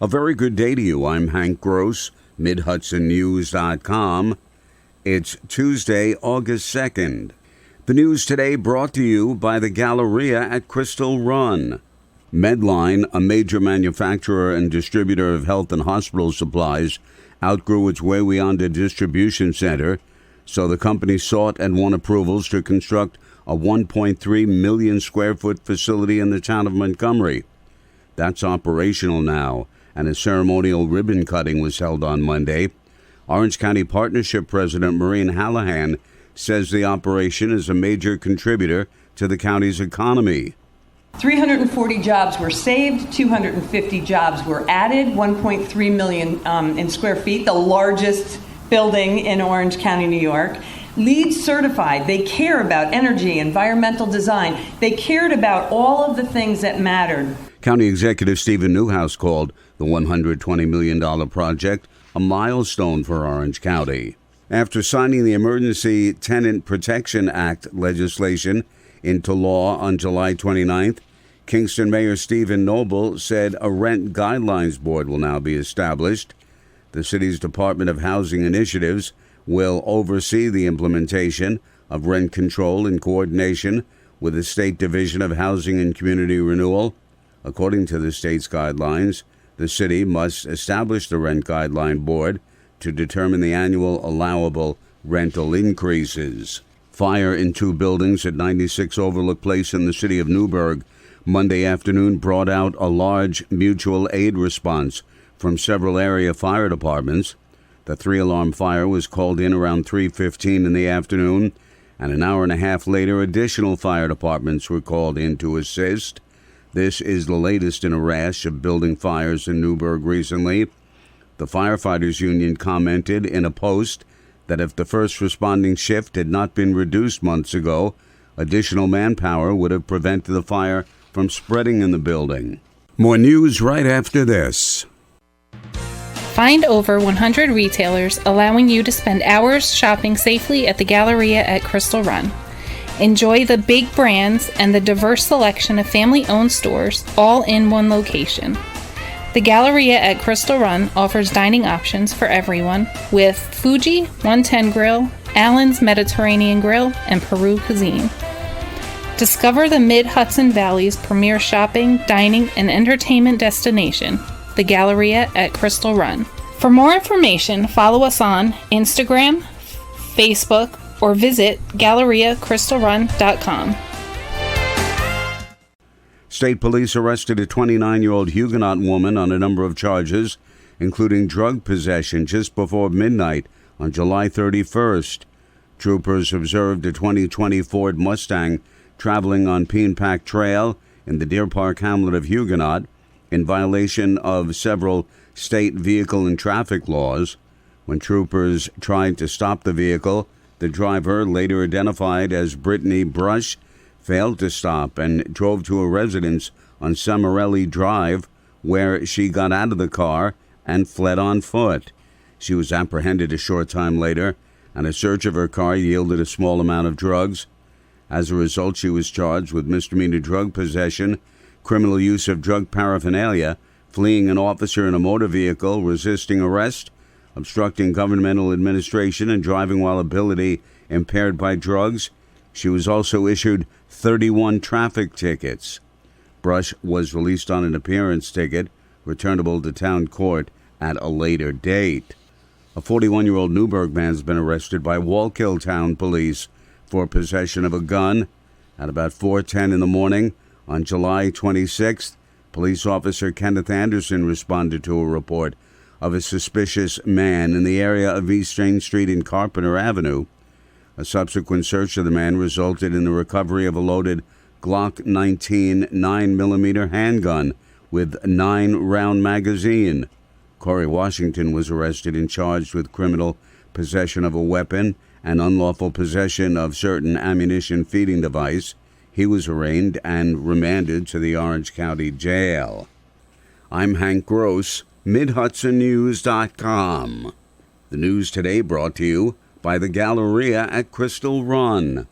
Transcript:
A very good day to you. I'm Hank Gross, Mid-HudsonNews.com. It's Tuesday, August 2nd. The news today brought to you by the Galleria at Crystal Run. Medline, a major manufacturer and distributor of health and hospital supplies, outgrew its Wawayanda distribution center, so the company sought and won approvals to construct a 1.3 million square foot facility in the town of Montgomery. That's operational now, and a ceremonial ribbon cutting was held on Monday. Orange County Partnership President Maureen Hallahan says the operation is a major contributor to the county's economy. 340 jobs were saved, 250 jobs were added, 1.3 million in square feet, the largest building in Orange County, New York. LEED certified. They care about energy, environmental design. They cared about all of the things that mattered. County Executive Stephen Newhouse called the $120 million project a milestone for Orange County. After signing the Emergency Tenant Protection Act legislation into law on July 29th, Kingston Mayor Stephen Noble said a rent guidelines board will now be established. The city's Department of Housing Initiatives will oversee the implementation of rent control in coordination with the State Division of Housing and Community Renewal. According to the state's guidelines, the city must establish the Rent Guideline Board to determine the annual allowable rental increases. Fire in two buildings at 96 Overlook Place in the city of Newburgh Monday afternoon brought out a large mutual aid response from several area fire departments. The three-alarm fire was called in around 3:15 in the afternoon, and an hour and a half later, additional fire departments were called in to assist. This is the latest in a rash of building fires in Newburgh recently. The Firefighters Union commented in a post that if the first responding shift had not been reduced months ago, additional manpower would have prevented the fire from spreading in the building. More news right after this. Find over 100 retailers allowing you to spend hours shopping safely at the Galleria at Crystal Run. Enjoy the big brands and the diverse selection of family-owned stores all in one location. The Galleria at Crystal Run offers dining options for everyone with Fuji, 110 Grill, Allen's Mediterranean Grill, and Peru Cuisine. Discover the Mid-Hudson Valley's premier shopping, dining, and entertainment destination, the Galleria at Crystal Run. For more information, follow us on Instagram, Facebook, or visit GalleriaCrystalRun.com. State police arrested a 29-year-old Huguenot woman on a number of charges, including drug possession, just before midnight on July 31st. Troopers observed a 2020 Ford Mustang traveling on Peenpack Trail in the Deer Park hamlet of Huguenot in violation of several state vehicle and traffic laws. When troopers tried to stop the vehicle, the driver, later identified as Brittany Brush, failed to stop and drove to a residence on Samarelli Drive, where she got out of the car and fled on foot. She was apprehended a short time later, and a search of her car yielded a small amount of drugs. As a result, she was charged with misdemeanor drug possession, criminal use of drug paraphernalia, fleeing an officer in a motor vehicle, resisting arrest, obstructing governmental administration, and driving while ability impaired by drugs. She was also issued 31 traffic tickets. Brush was released on an appearance ticket, returnable to town court at a later date. A 41-year-old Newburgh man has been arrested by Wallkill Town Police for possession of a gun. At about 4:10 in the morning on July 26th, police officer Kenneth Anderson responded to a report of a suspicious man in the area of East Main Street and Carpenter Avenue. A subsequent search of the man resulted in the recovery of a loaded Glock 19 9mm handgun with 9-round magazine. Corey Washington was arrested and charged with criminal possession of a weapon and unlawful possession of certain ammunition feeding device. He was arraigned and remanded to the Orange County Jail. I'm Hank Gross, MidHudsonNews.com. The news today brought to you by the Galleria at Crystal Run.